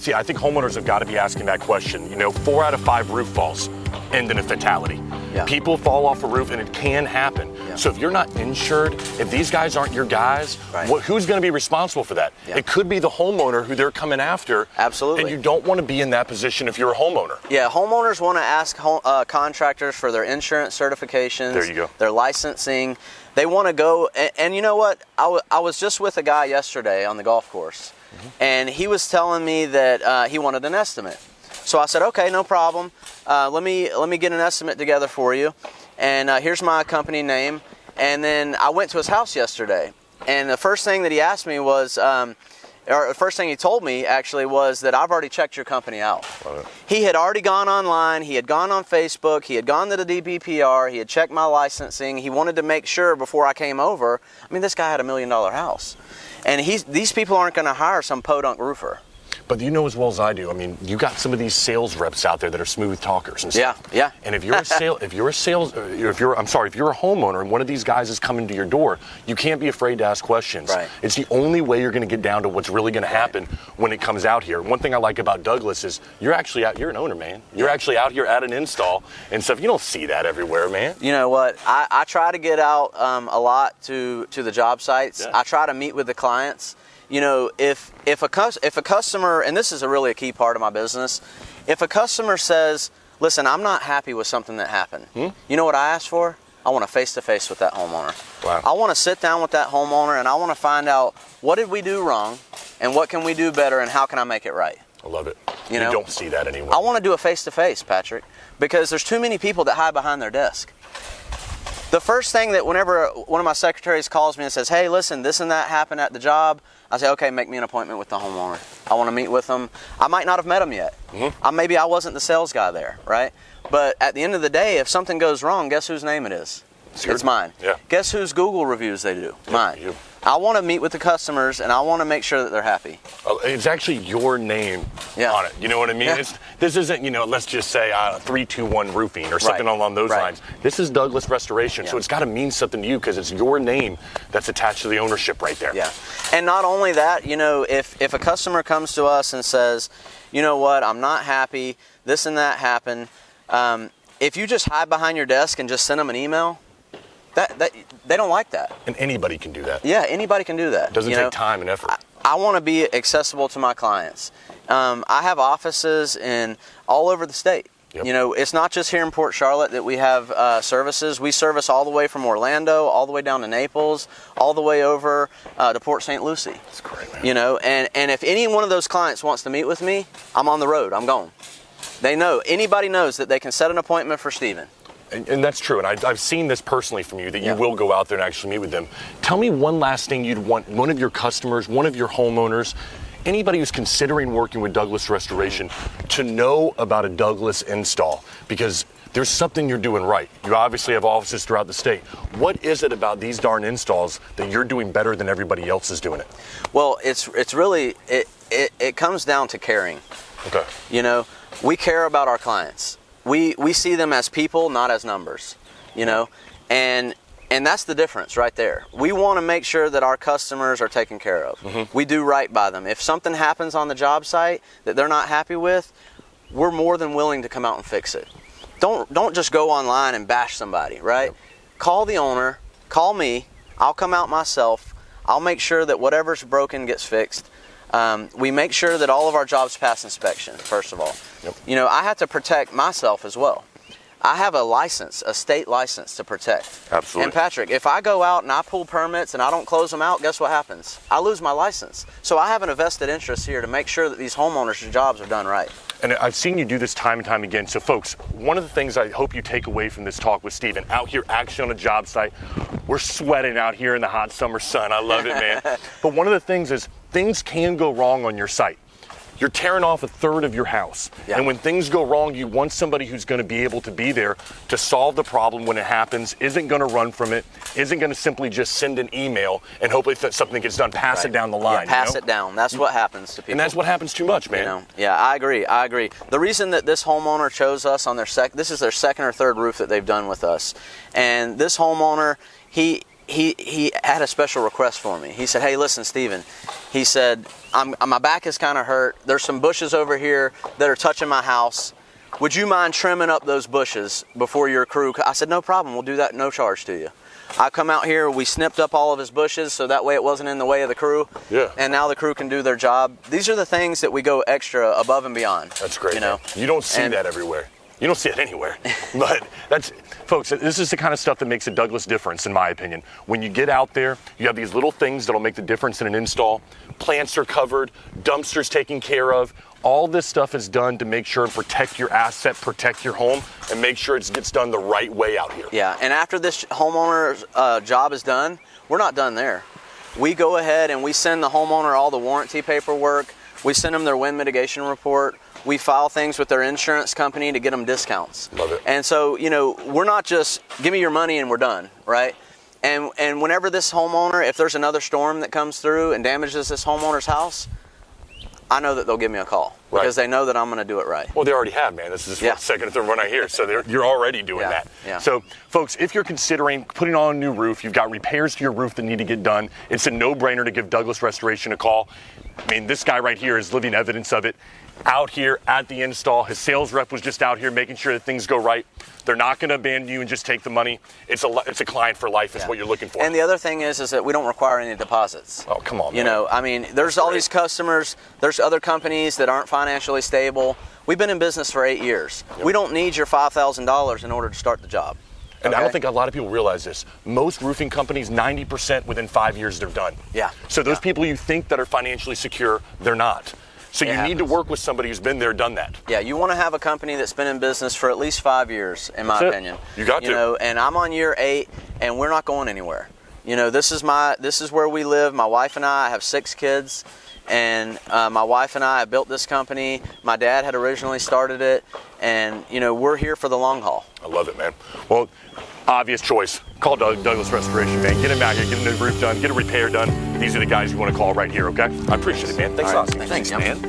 See, I think homeowners have got to be asking that question. 4 out of 5 roof falls end in a fatality. Yeah. People fall off a roof and it can happen. Yeah. So if you're not insured, if these guys aren't your guys, right. Who's going to be responsible for that? Yeah. It could be the homeowner who they're coming after. Absolutely. And you don't want to be in that position if you're a homeowner. Yeah, homeowners want to ask contractors for their insurance certifications, there you go. Their licensing. They want to go, and you know what? I was just with a guy yesterday on the golf course, and he was telling me that he wanted an estimate. So I said, okay, no problem. Let me get an estimate together for you. And here's my company name. And then I went to his house yesterday. And the first thing that he asked me was, or the first thing he told me actually was that I've already checked your company out. He had already gone online. He had gone on Facebook. He had gone to the DBPR. He had checked my licensing. He wanted to make sure before I came over. I mean, this guy had $1 million house. And these people aren't going to hire some podunk roofer. But you know as well as I do, I mean, you got some of these sales reps out there that are smooth talkers and stuff. Yeah. And if you're a homeowner and one of these guys is coming to your door, you can't be afraid to ask questions. Right. It's the only way you're going to get down to what's really going to happen when it comes out here. One thing I like about Douglas is you're an owner, man. You're actually out here at an install and stuff. You don't see that everywhere, man. You know what? I try to get out a lot to the job sites. Yeah. I try to meet with the clients. If a customer, and this is really a key part of my business, if a customer says, listen, I'm not happy with something that happened, you know what I ask for? I want a face-to-face with that homeowner. Wow. I want to sit down with that homeowner and I want to find out what did we do wrong and what can we do better and how can I make it right? I love it. You don't see that anymore. I want to do a face-to-face, Patrick, because there's too many people that hide behind their desk. The first thing that whenever one of my secretaries calls me and says, hey, listen, this and that happened at the job, I say, okay, make me an appointment with the homeowner. I want to meet with them. I might not have met them yet. Maybe I wasn't the sales guy there, right? But at the end of the day, if something goes wrong, guess whose name it is? It's mine. Yeah. Guess whose Google reviews they do? Yeah, mine. you. I want to meet with the customers and I want to make sure that they're happy. It's actually your name on it. You know what I mean? Yeah. This isn't, let's just say 321 Roofing or something along those lines. This is Douglas Restoration, so it's got to mean something to you because it's your name that's attached to the ownership right there. Yeah. And not only that, if a customer comes to us and says, you know what, I'm not happy, this and that happened, if you just hide behind your desk and just send them an email, that they don't like that. And anybody can do that. Yeah, anybody can do that. It doesn't take time and effort. I want to be accessible to my clients. I have offices in all over the state. Yep. It's not just here in Port Charlotte that we have services. We service all the way from Orlando, all the way down to Naples, all the way over to Port St. Lucie. That's great, man. And if any one of those clients wants to meet with me, I'm on the road. I'm gone. Anybody knows that they can set an appointment for Stephen. And that's true, and I've seen this personally from you, that you will go out there and actually meet with them. Tell me one last thing you'd want one of your customers, one of your homeowners, anybody who's considering working with Douglas Restoration to know about a Douglas install, because there's something you're doing right. You obviously have offices throughout the state. What is it about these darn installs that you're doing better than everybody else is doing it? Well, it's really, it comes down to caring. Okay. We care about our clients. We see them as people, not as numbers, and that's the difference right there. We want to make sure that our customers are taken care of. We do right by them. If something happens on the job site that they're not happy with, we're more than willing to come out and fix it. Don't just go online and bash somebody, right? Call the owner, call me, I'll come out myself, I'll make sure that whatever's broken gets fixed. We make sure that all of our jobs pass inspection, first of all. Yep. I have to protect myself as well. I have a license, a state license to protect. Absolutely. And Patrick, if I go out and I pull permits and I don't close them out, guess what happens? I lose my license. So I have an vested interest here to make sure that these homeowners' jobs are done right. And I've seen you do this time and time again. So folks, one of the things I hope you take away from this talk with Stephen, out here actually on a job site, we're sweating out here in the hot summer sun. I love it, man. But one of the things is things can go wrong on your site. You're tearing off a third of your house. Yeah. And when things go wrong, you want somebody who's going to be able to be there to solve the problem when it happens, isn't going to run from it, isn't going to simply just send an email and hopefully if something gets done, pass it down the line. Yeah, pass it down. That's what happens to people. And that's what happens too much, man. Yeah, I agree. The reason that this homeowner chose us on their this is their second or third roof that they've done with us. And this homeowner, he had a special request for me. He said, "Hey, listen, Steven," he said, my back is kind of hurt. There's some bushes over here that are touching my house. Would you mind trimming up those bushes before your crew? I said, no problem. We'll do that, no charge to you. I come out here, we snipped up all of his bushes so that way it wasn't in the way of the crew. Yeah. And now the crew can do their job. These are the things that we go extra above and beyond. That's great. You know, man. You don't see that everywhere. You don't see it anywhere. But that's, folks, this is the kind of stuff that makes a Douglas difference, in my opinion. When you get out there, you have these little things that'll make the difference in an install. Plants are covered, dumpsters taken care of. All this stuff is done to make sure and protect your asset, protect your home, and make sure it gets done the right way out here. Yeah, and after this homeowner's job is done, we're not done there. We go ahead and we send the homeowner all the warranty paperwork. We send them their wind mitigation report. We file things with their insurance company to get them discounts. Love it. And so, you know, we're not just, give me your money and we're done, right? And whenever this homeowner, if there's another storm that comes through and damages this homeowner's house, I know that they'll give me a call because they know that I'm going to do it right. Well, they already have, man. This is the second or third one I hear, so you're already doing that. Yeah. So, folks, if you're considering putting on a new roof, you've got repairs to your roof that need to get done, it's a no-brainer to give Douglas Restoration a call. I mean, this guy right here is living evidence of it. Out here at the install, his sales rep was just out here making sure that things go right. They're not going to abandon you and just take the money. It's a client for life is what you're looking for. And the other thing is that we don't require any deposits. Oh, come on, man. You know, I mean, there's all these customers, there's other companies that aren't financially stable. We've been in business for 8 years. Yep. We don't need your $5,000 in order to start the job. And I don't think a lot of people realize this. Most roofing companies, 90% within 5 years, they're done. Yeah. So those people you think that are financially secure, they're not. So you need to work with somebody who's been there, done that. Yeah, you want to have a company that's been in business for at least 5 years, in my opinion. You got to. You know, and I'm on year 8, and we're not going anywhere. You know, this is where we live. My wife and I have 6 kids, and my wife and I have built this company. My dad had originally started it, and you know, we're here for the long haul. I love it, man. Well, obvious choice. Call Douglas Restoration, man. Get him out here, get him the roof done, get a repair done. These are the guys you want to call right here, okay? I appreciate it, man. Thanks a lot. Thanks, man.